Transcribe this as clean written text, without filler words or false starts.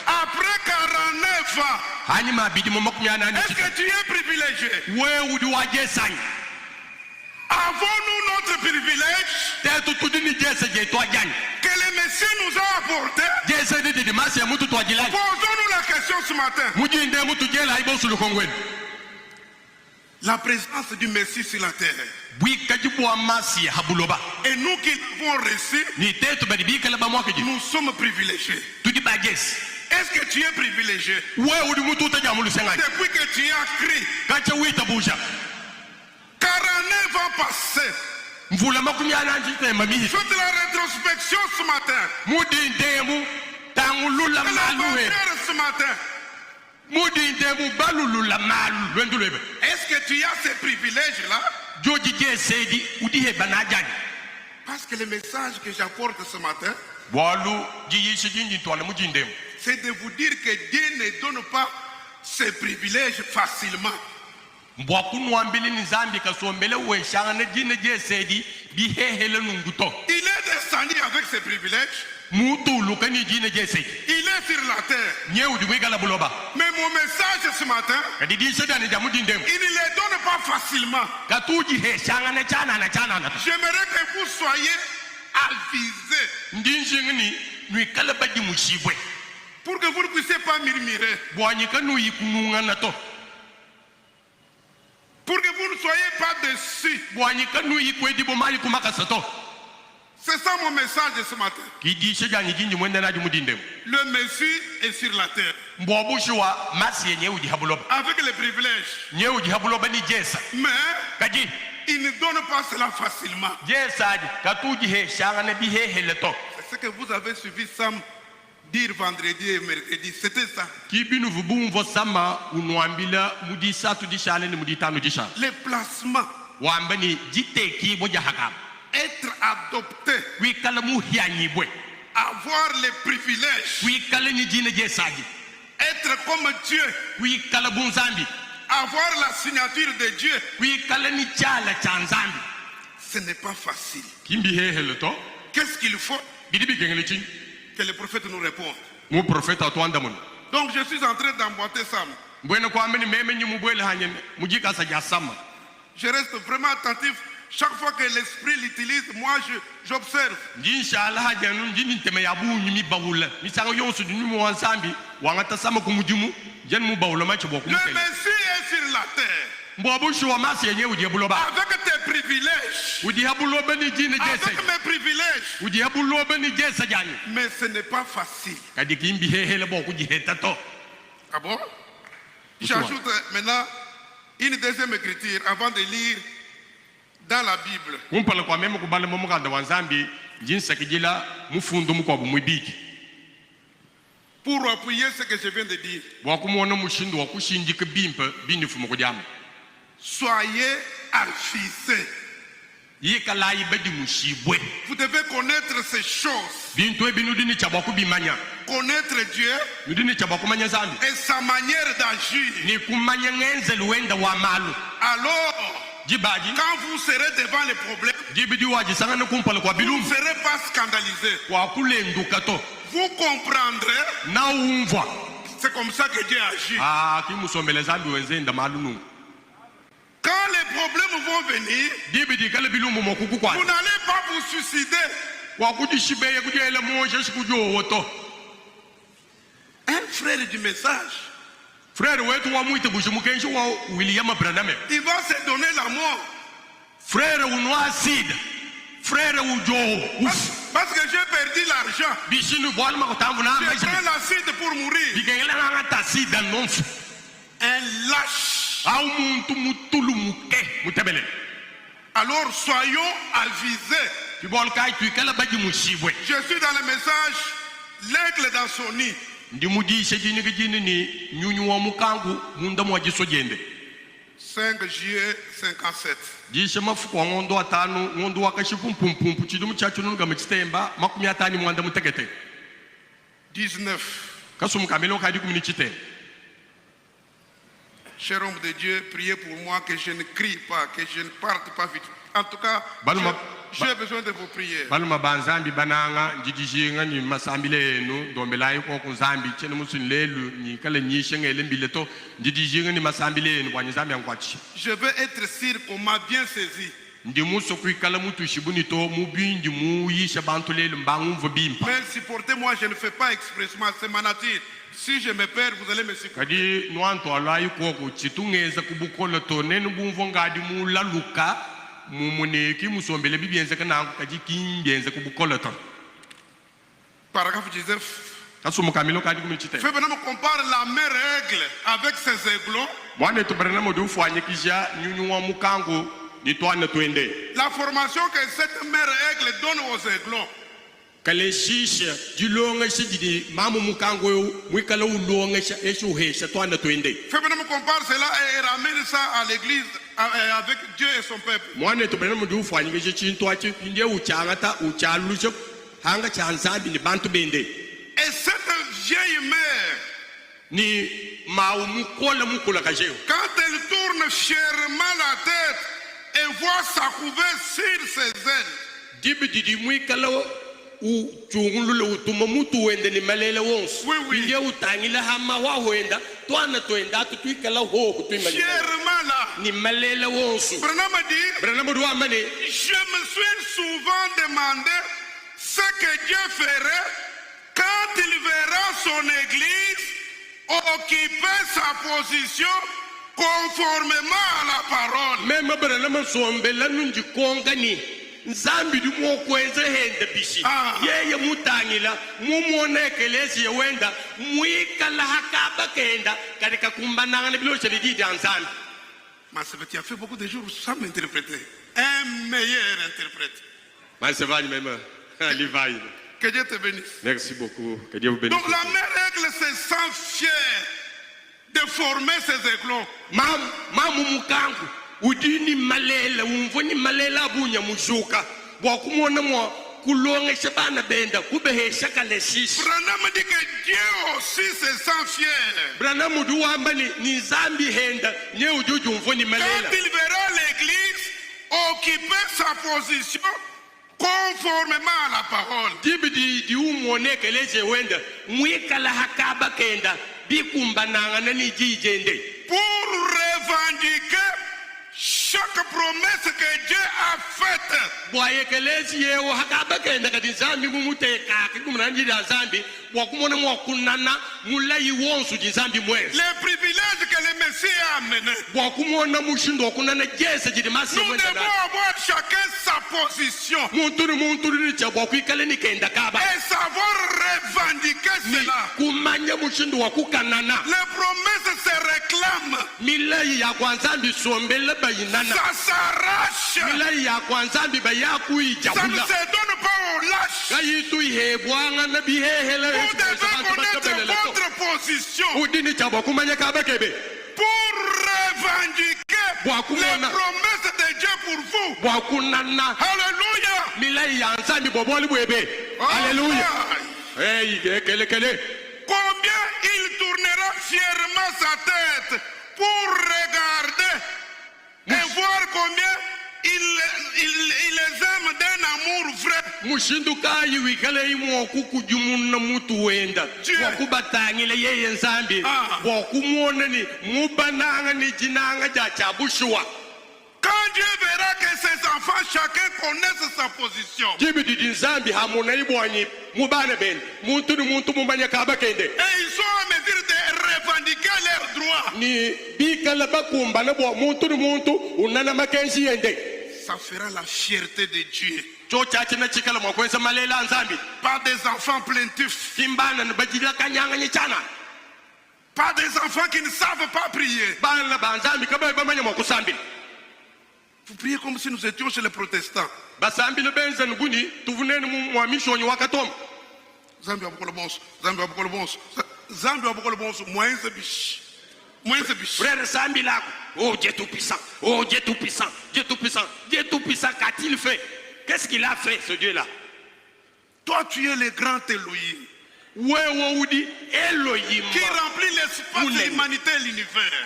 Après 49 ans, est-ce que tu es privilégié? Avons-nous notre privilège que le Messie nous a apporté? Posons-nous la question ce matin. La présence du Messie sur la terre. Et nous qui l'avons reçu, nous sommes privilégiés. Est-ce que tu es privilégié? Depuis que tu as crié, 49 ans passés. Faites la rétrospection ce matin. Ce matin. Est-ce que tu as ces privilèges-là? Parce que le message que j'apporte ce matin, c'est de vous dire que Dieu ne donne pas ces privilèges facilement. Il est descendu avec ses privilèges. Il est sur la terre. Mais mon message ce matin, il ne les donne pas facilement. J'aimerais que vous soyez avisés pour que vous ne puissiez pas murmurer. Pour que vous ne soyez pas déçus. C'est ça mon message de ce matin. Le Messie est sur la terre. Avec les privilèges. Mais il ne donne pas cela facilement. C'est ce que vous avez suivi Sam dire vendredi et mercredi. C'était ça. Les placements. Être adopté. Avoir les privilèges. Être comme Dieu. Avoir la signature de Dieu. Ce n'est pas facile. Qu'est-ce qu'il faut? Que le prophète nous réponde. Donc je suis en train d'emboîter Sam. Je reste vraiment attentif. Chaque fois que l'esprit l'utilise, moi j'observe. Le Messie est sur la terre. Avec tes privilèges. Avec mes privilèges. Mais ce n'est pas facile. Ah bon? J'ajoute maintenant une deuxième écriture avant de lire dans la Bible. Pour appuyer ce que je viens de dire. Soyez avisés. Vous devez connaître ces choses. Connaître Dieu et sa manière d'agir. Alors, quand vous serez devant les problèmes, vous ne serez pas scandalisés. Vous comprendrez. C'est comme ça que Dieu agit. Quand les problèmes vont venir, vous n'allez pas vous suicider. Un frère du message, il va se donner la mort. Parce que j'ai perdu l'argent. Je prends l'acide pour mourir. Un lâche. Alors soyons avisés. Je suis dans le message l'aigle dans son nid. 5 juillet 57. 19. Cher homme de Dieu, priez pour moi que je ne crie pas, que je ne parte pas vite. En tout cas, j'ai besoin de vos prières. Baluma banzambi bananga njijinga ni masambilenu dombelai ko kunzambi chene musunlelu ni kala nyishengele mbileto njijinga ni masambilenu bwanyizambi angwachi. Je veux être sûr qu'on m'a bien saisi. Ndimu sokwikala mutu shibunito mubindi muyisha bantu lelu mbangu mvobimpa. Mais supportez-moi, je ne fais pas expressement, c'est ma nature. Si je me perds, vous allez me supporter. Kadi nuanto alai koko chitungeza kubukolo to nenu bumvongadi mulaluka mumuneki musombele bibienza kanangu kadi kimbienza kubukolo to. Paragraphe 19. Kasumukamilo kadi kumichite. Fait maintenant compare la même règle avec ses aiglons. Mwane tubarana modu fwanyekisha nyunyuwa mukangu ni twana twende. La formation que cette mère règle donne aux aiglons. Kale shisha dilonga shididi mamu mukango mwikala ulonga eshuhesha twana twende. Fait maintenant compare cela et ramène ça à l'église avec Dieu et son peuple. Mwane tubarana modu fwanyekisha chintwachi ndiye uchangata uchalusha hanga chanzabi ni bantu bende. Et cette vieille mère, ni maumukola mukula kajeo. Quand elle tourne fièrement la tête et voit sa couverture sur ses ailes. Dibidi mwikala u chungulu utuma mutu wende ni malele wons. Oui, oui. Ndiye utangila hama wa wenda twana twenda tutwikala ho kutwima. Fièrement là. Ni malele wons. Branham dit. Branham do amane. Je me suis souvent demandé ce que Dieu ferait quand il verra son église occuper sa position conformément à la parole. Même Branham sombela nunji kongani. Nzambi di mwokweze hende bishi. Yeye mutangila mumwona ekelesi wenda mwikala hakaba kenda katika kumbananga bilosha lididi anzambi. Masebe, tu as fait beaucoup de jours sans m'interpréter. Un meilleur interprète. Masebe, même. Que Dieu te bénisse. Merci beaucoup. Que Dieu vous bénisse. Donc la mère règle se sent fière de former ses aiglons. Mamu mukangu udini malela umvoni malela bunya muzuka bwakumona mo kulonga shabana benda kubehesha kaleshishi. Branham dit que Dieu aussi se sent fier. Branham du wambani ni zambi henda nye ujuju umvoni malela. Quand il verra l'église occuper sa position conformément à la parole. Dibidi di umone keleze wenda mwikala hakaba kenda bikumbananga nani jijende. Pour revendiquer chaque promesse que Dieu a faite. Boye kelezi yewo hakaba kenda kadi zambi mumuteka kikumranji da zambi wakumona mwakunana mulayi wonsu di zambi mwezi. Les privilèges que le Messie a amené. Wakumona mushindo wakunana jese jidi masi Nous mwenda. devons avoir chacun sa position. Munturi cha wakuikale ni kenda kaba. Et savoir revendiquer cela. Kumanya mushindo wakukanana. Les promesses se réclament. Milayi ya kwanzambi sombele bayinana. Ça s'arrache. Milayi ya kwanzambi bayaku ijabula. Ça ne se donne pas au lâche. Kayitu ihebwanga na bihehele. Vous devez connaître votre position. Udini cha wakumanya kaba kebe. Pour revendiquer les promesses de Dieu pour vous. Wakunana. Alléluia. Milayi ya nzambi boboli bwebe. Alléluia. Hey, kele. Combien il tournera fièrement sa tête pour regarder et voir combien il les aime d'un amour vrai. Mushinduka yiwikale imo kukujumuna mutu wenda wakubatangile yeye nzambi wakumwona ni mubananga ni jinanga ja chabushwa. Quand Dieu verra que ses enfants chacun connaissent sa position. Jibidi nzambi hamuna ibwanyi mubana ben muntu ni muntu mumanya kaba kende. Et ils sont en mesure de revendiquer leurs droits. Ni bikala bakumba na bo muntu ni muntu unana makenzi yende. Ça fera la fierté de Dieu. Pas des enfants plaintifs. Pas des enfants qui ne savent pas prier. Vous priez comme si nous étions chez les protestants. Zambia Frère Sambi là, oh Dieu tout puissant, oh Dieu tout puissant, Dieu tout puissant, Dieu tout puissant, qu'a-t-il fait? Qu'est-ce qu'il a fait ce Dieu là? Toi tu es le grand Elohim. Elohim qui remplit l'espace de l'humanité et l'univers.